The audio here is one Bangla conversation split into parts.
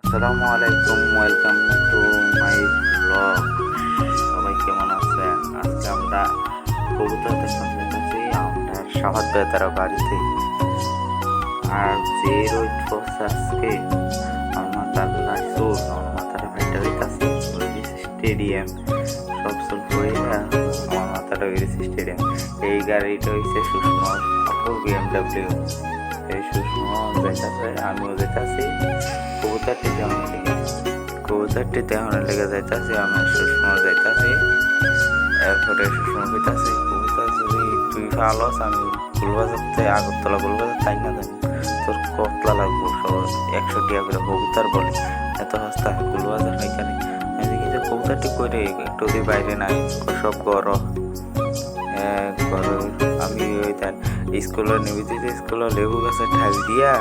আসসালামু আলাইকুম, ওয়েলকাম টু মাই ব্লগ। সবাই কেমন আছেন? আজকে আমরা কবুতর দেখতে যেতেছি আমরা সাহায্য তারা বাড়িতে। আর যে রোদ পড়ছে আজকে আমার মাথার সুর আমার মাথার ভাইটা হইতাছে স্টেডিয়াম সব সুর পড়িয়া আমার মাথাটা হয়েছে স্টেডিয়াম। এই গাড়িটা হয়েছে সুষমা BMW। এই সুষমা যাইতেছে, আমিও যাইতেছি কবুতরটি তেমন লেগে যাইতেছি। আমি সুষমা যাইতেছি, এরপরে সুষমা হইতেছি কবুতর যদি তুই ভালোস আমি গুলবাজারতে আগরতলা গুলবাজার তাই না জানি তোর কতলা লাগবো। সব 100 টাকা করে কবুতর বলে, এত সস্তা গুলবাজার এখানে। এদিকে যে কবুতরটি করে একটু দিয়ে বাইরে নাই সব গরম। আমি ওই তার স্কুলের নিবেদিত স্কুলের লেবু গাছের ঢাল দিয়া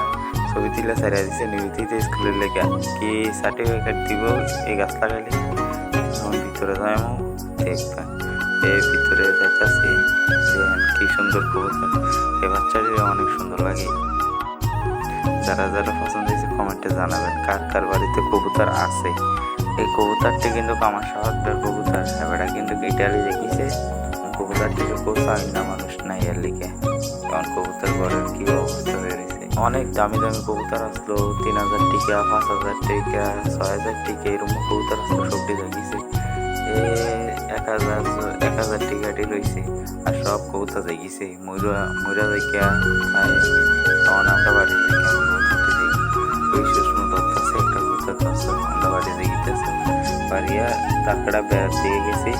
ছবি তুলে সারিয়া দিছে নিবেদিত স্কুলের লেখা কি সার্টিফিকেট দিব এই গাছ লাগাইলে। এখন ভিতরে যাই দেখবেন, এই ভিতরে যাইতেছি দেখেন কি সুন্দর কবুতর। এই বাচ্চাটি অনেক সুন্দর লাগে। যারা যারা পছন্দ হয়েছে কমেন্টে জানাবেন কার কার বাড়িতে কবুতর আছে। এই কবুতরটি কিন্তু আমার সাহায্যের কবুতর, এবারটা কিন্তু ইটালি দেখিছে কবুতরটিকে কোথাও না মানুষ নাই এর লিখে। কারণ কবুতর ঘরের কি অবস্থা হয়ে গেছে। অনেক দামি দামি কবুতর আসলো, 3000 টাকা, 5000 টাকা, 6000 টাকা এরকম কবুতর আসলো। সবটি দেখিছে 1000 টাকাটি রয়েছে। আর সব কবুতর দেখিছে ময়রা দেখিয়া তখন আমরা বাড়ি দেখি ওই সুষম দত্তাছে একটা কবুতর আছে আমরা বাড়ি দেখিতেছে বাড়িয়া তারপরে বেড়া দিয়ে গেছি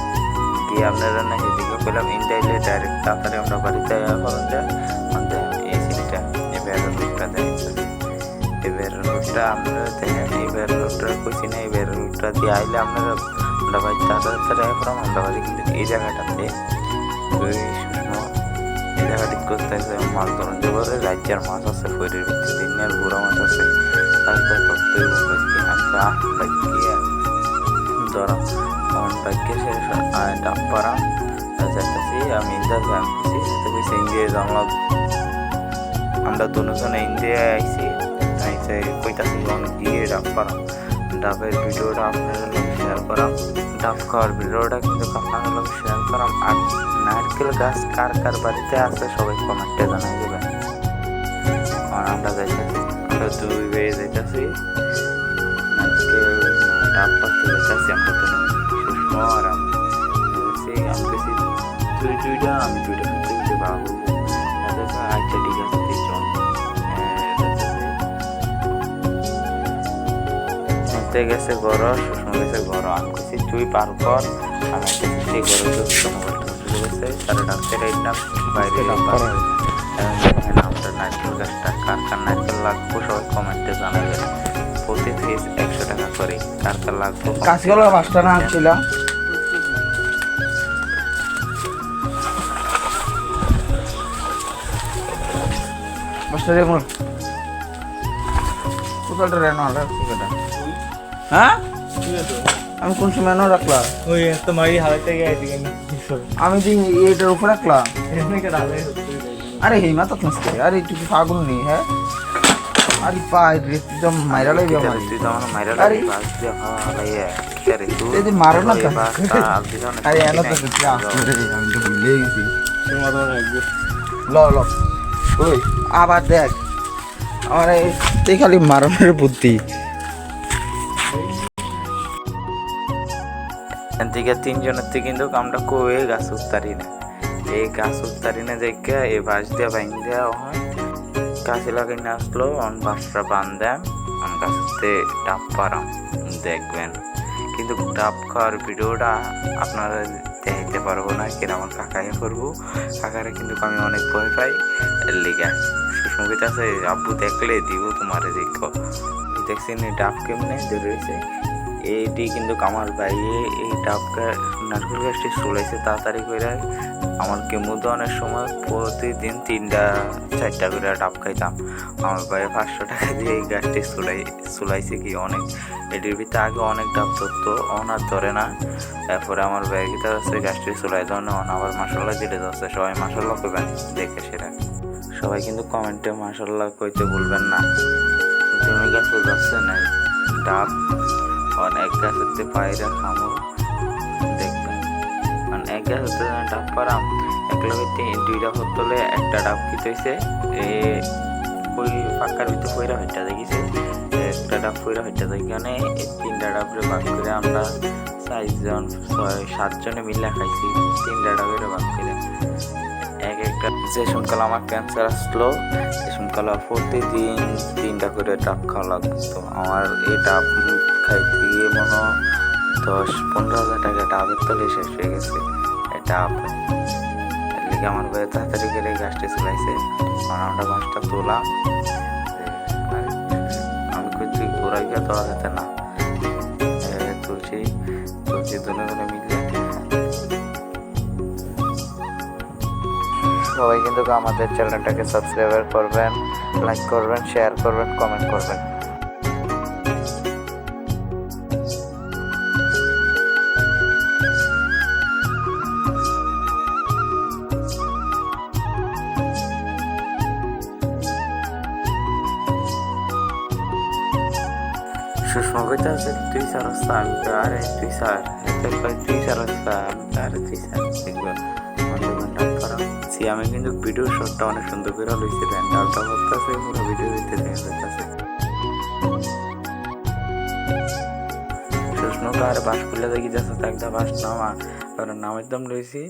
গিয়ে আপনারা না সেদিকে পেলাম ইন্টাইলে ডাইরেক্ট তাড়াতাড়ি আমরা বাড়িতে করেন যায় আমাদের এই সিনটা এই বেড়ার রোডটা দেখেছে। এই বেড়ার রোডটা আপনারা দেখেন, এই বেড়ার রোডটা কইছি না, এই বেড়ার রোডটা দিয়ে আইলে আপনারা আমরা বাড়ি তাড়াতাড়ি করাম। আমরা বাড়ি কিন্তু এই জায়গাটাতে ওই সুষম এই জায়গাটি করতে মাছ ধরুন যে বলে রাজ্যের মাছ আছে, ফৈরের ভিতরে দিনের বুড়ো মাছ আছে, তারপরে তত্ত্বই ধরা আমার বাইককে শেষ ডাব পারাম যাইতেছি। আমি ইন্ডিয়া জানতেছি ইন্ডিয়ায় জানলাম আমরা দুজনে ইন্ডিয়ায় আইসি কইতাছি অনেক দিয়ে ডাব পারাম। ডাবের ভিডিওটা আপনারা লোক শেয়ার করাম, ডাব খাওয়ার ভিডিওটা কিন্তু আপনারা লোক শেয়ার করাম। আর নারকেল গাছ কার কার বাড়িতে আছে সবাই কমেন্টে জানাই দেবেন। আর আমরা যাইতেছি, আমরা দুই বেয়ে যাইতেছি নারকেল ডাব পাতে যাইতেছি। আমরা তো সুষমা আর আমি গেছি দুইটা, আমি দুইটা বাবু আচ্ছা ঠিক আছে চল গেছে ঘর, সুষমা গেছে ঘর। আমি গেছি তুই পার কর, আমি সেই ঘরে গেছে তারা ডাক্তার এইলাম বাইরে আমরা নারকেল গাছটা কার কার নারকেল লাগবো সবাই কমেন্টে জানাবেন। প্রতি পিস 100 টাকা করে কার কার লাগবো। কাঁচকলা 5টা না ছিল আমি কোন সময় রাখলাম ওই তোমারই হালাতে গেছে আমি যে এটার উপর রাখলাম। আরে হেমা তো আরে তুই কি পাগল নেই? হ্যাঁ আরে পাই রে তুই তো মাইরা লাগবে আমার, তুই তো আমার মাইরা লাগবে বাস দিয়ে হালাইয়া আরে তুই যদি মারো না তো আরে এনো তো তুই আসলে আমি তো ভুলে গেছি। ল ওই আবার দেখ আমার এই খালি মারণের বুদ্ধি। এদিকে 3 জনের থেকে কিন্তু আমরা কয়ে গাছ উত্তারি না, এই গাছ উত্তারি না দেখে এই বাঁশ দিয়ে বাইন দেওয়া হয়। গাছে লাগাই না আসলো অন বাঁশটা বান্ধাম আমি গাছতে ডাব পারাম দেখবেন। কিন্তু ডাব খাওয়ার ভিডিওটা আপনারা দেখতে পারবো না, কেন আমার কাকাই করবো। কাকারে কিন্তু আমি অনেক ভয় পাই এর লিগা। সুসংগীত আছে আব্বু দেখলে দিব তোমারে দেখো। দেখছি ডাব কেমনে ধরেছে এইটি কিন্তু আমার ভাইয়ে এই ডাবটা নারকেল গাছটি চলাইছে তাড়াতাড়ি করে। আমার কেমুদনের সময় প্রতিদিন 3টা 4টা করে ডাব খাইতাম। আমার ভাইয়ে 500 টাকা দিয়ে এই গাছটি চলাইছে কি অনেক। এটির ভিতরে আগে অনেক ডাব ধরতো, আর ধরে না। এরপরে আমার ভাইয়ের ভিতরে আছে গাছটি চলাই ধরে আবার মাসাল্লাহ দিতে যাচ্ছে। সবাই মাসাল্লাহ করবেন দেখে সেটা। সবাই কিন্তু কমেন্টে মাসাল্লাহ কইতে ভুলবেন না। তুমি গাছে যাচ্ছে না ডাব এক গাছ হতে পায়রা খামো দেখবেন এক গাছ হতে ডাব পারাম এক লগে দুইটা হতলে একটা ডাব কিতেছে ওই পাক্কার ভিতরে ফইরা হইটা দেখিছে একটা ডাব ফইরা হইটা দেখে এই 3টা ডাবরে ভাগ করে আমরা 4জন 6-7 জনে মিলে খাইছি 3টা ডাবের ভাগ করে একটা যে শুনকাল আমার ক্যান্সার আসলো সে শুনকাল প্রতিদিন 3টা করে ডাব খাওয়া লাগতো আমার এই ডাব খাইতে গিয়ে মনে 10-15 হাজার টাকা ডাবের তলে শেষ হয়ে গেছে এই ডাব লিগে আমার ভাই তাড়াতাড়ি করে গাছটা চলাইছে আমরা গাছটা তোলাম আমি করছি ঘোরাই গিয়ে তোলা যেতে না তুলছি দুনে মিলে সবাই কিন্তু আমাদের চ্যানেলটাকে সাবস্ক্রাইব করবেন, লাইক করবেন, শেয়ার করবেন, কমেন্ট করবেন। সুষমা কইতে আছে তুই স্যার আমি আরে তুই স্যার তুই স্যার আরে তুই স্যার দেখবেন আমি কিন্তু ভিডিও শটটা অনেক সুন্দর করে লইছি ডালটা করতেছে পুরো ভিডিও দিতে যাইতেছে সুষমাকে আর বাস খুলে দেখি যাচ্ছে একটা বাস নামা ওর নাম একদম লইছি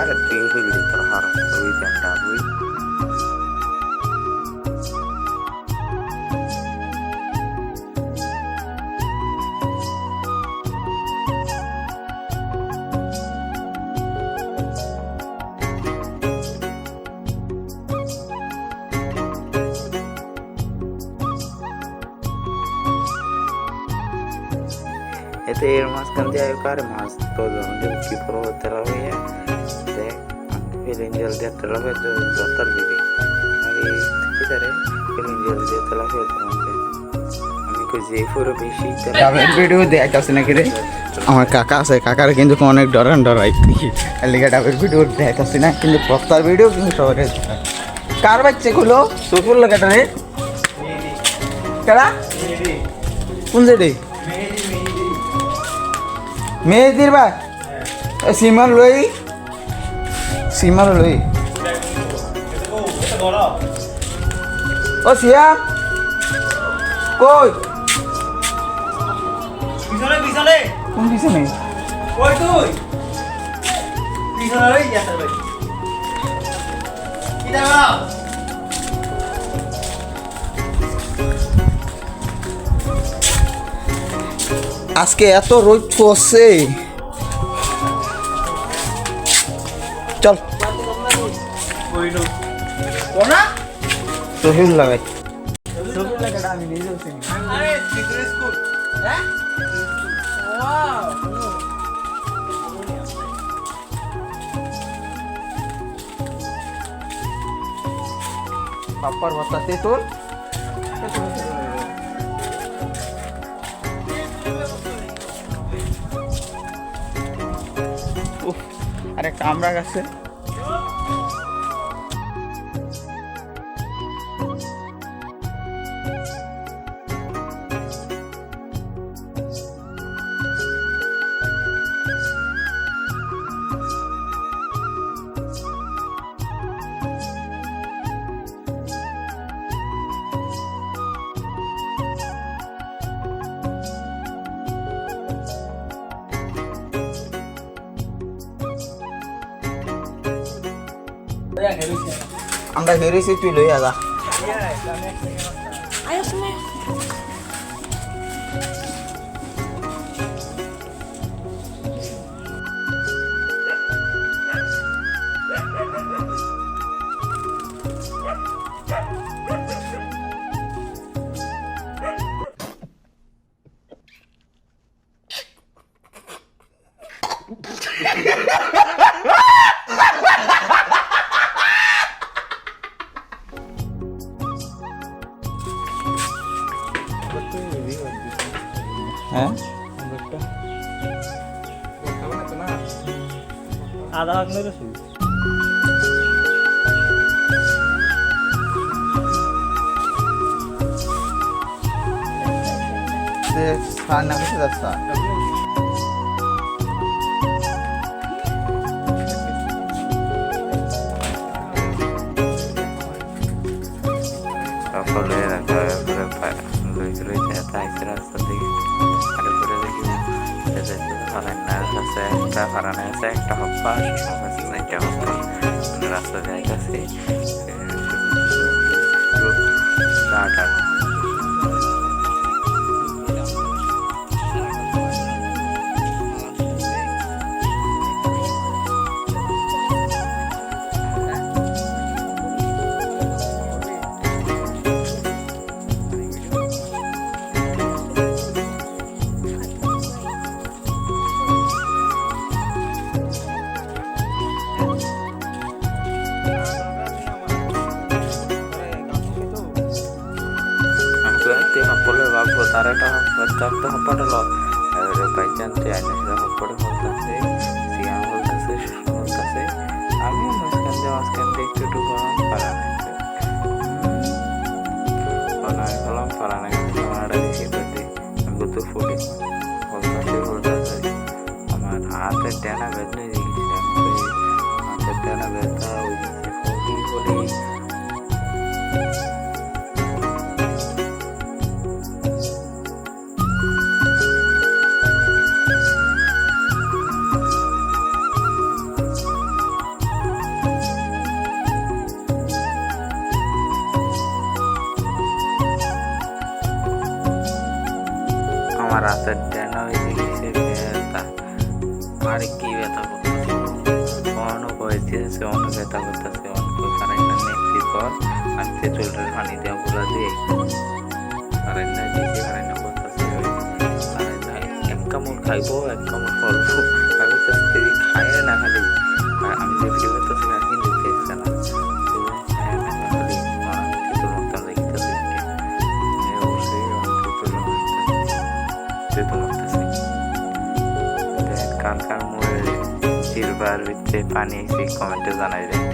আরে তুই ফেললি তোর হার ওই ব্যান্ডটা ওই এতে এর মাঝখান দিয়ে কারে মাছ তো যখন কি করবো তেলা হইয়া দেখ ফিলিং জল দিয়ে তেলা হয়ে দরকার দিবি আর এই কিতারে ফিলিং জল দিয়ে তেলা হয়ে আমি কই যে পুরো বেশি ডাবের ভিডিও দেখাচ্ছে নাকি রে আমার কাকা আছে কাকার কিন্তু অনেক ডরাই লিগে ডাবের ভিডিও দেখাচ্ছে না কিন্তু প্রস্তার ভিডিও কিন্তু শহরে কার বাচ্চা গুলো চকুর লাগাটা রে কেডা কোন সাইডে মেয়েদির বা সীমার লই ও সিয়া কই পিছনে কোন পিছনে কই তুই পিছনে রই যাস ভাই কি দাও আজকে এত রোদ পড়ছে চল কইলো কোনা রহিল লাগাই আরে সিক্রেট স্কুল হ্যাঁ ওয়াও পাপার বাতাসে তোর আর একটা আমরা গাছে আমরা হেরেছি তুই লই আদা হ্যাঁ আধা ভাগ নইলো সার না কিছু রাস্তা সকলে রাখা লই যাইতে রাস্তা থেকে আর উপরে দেখি ফারান্নার কাছে একটা ফারানের আছে একটা হপ্পা একটা হপ্পা রাস্তা যাইতেছে টাটা হপ্পলে ভাববো তার একটা হপ্পাটা ল বাইচান্স আইনে হপ্পটা বলতেছে সিয়াম বলতেছে সুষমা বলতেছে আমি মাঝখান দিয়ে একটু একটু গরম পারা নাই হলাম পারা নাই আমার দেখি বলতে আমি তো ফুলি বলতেছে আমার হাতের ডানা বেঁধে দিয়েছিলাম হাতের ডানা ব্যথা ওই ফুলি আমার হাতের ডানা হয়েছে গেছে ব্যথা আর কি ব্যথা করতেছে অন্য কয়েছে অন্য ব্যথা করতেছে অন্য কারেন্ট নেক্সি কর আমি চুলটার পানি দেওয়া গুলা দিয়ে কারেন্ট দিয়েছি কারেন্ট করতেছে এক কামড় খাইবো এক কামড় ফলবো আমি তো স্ত্রী খায় না খালি আমি যে ভিডিও করতেছি না কিন্তু দেখছে না খায় না খালি তোর মতন দেখতেছি কার কার মুড়ে চিরবার ভিতরে পানি এসে কমেন্টে জানাই দেয়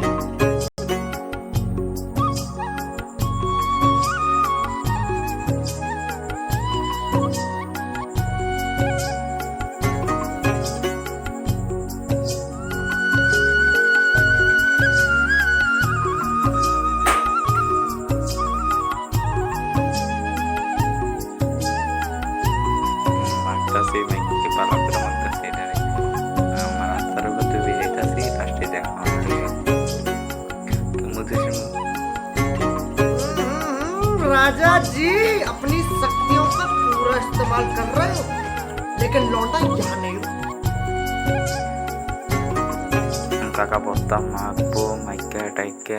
মাগতাছি মাইকে পালা করে মাগতাছি এটারে আমার রাস্তার উপর তুই বেজাইতাছি লাস্টে দেখা राजा जी अपनी शक्तियों का पूरा इस्तेमाल कर रहे हो लेकिन लौटा यहाँ नहीं কাকা বস্তা মাখবো মাইকে টাইকে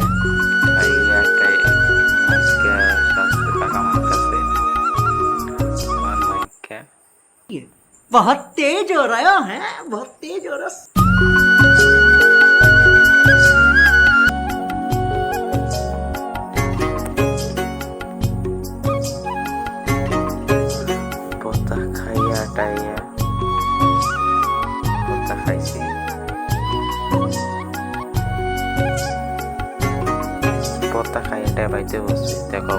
খাইয়া মাইকে শাস্তে কাকা মাখতাছে আমার মাইকে बहुत तेज हो रहा है बहुत तेज हो रहा বস্তা খাইয়া টাইয়া বস্তা খাইছি বস্তা খাইয়া টাই বাইতে বসছি দেখো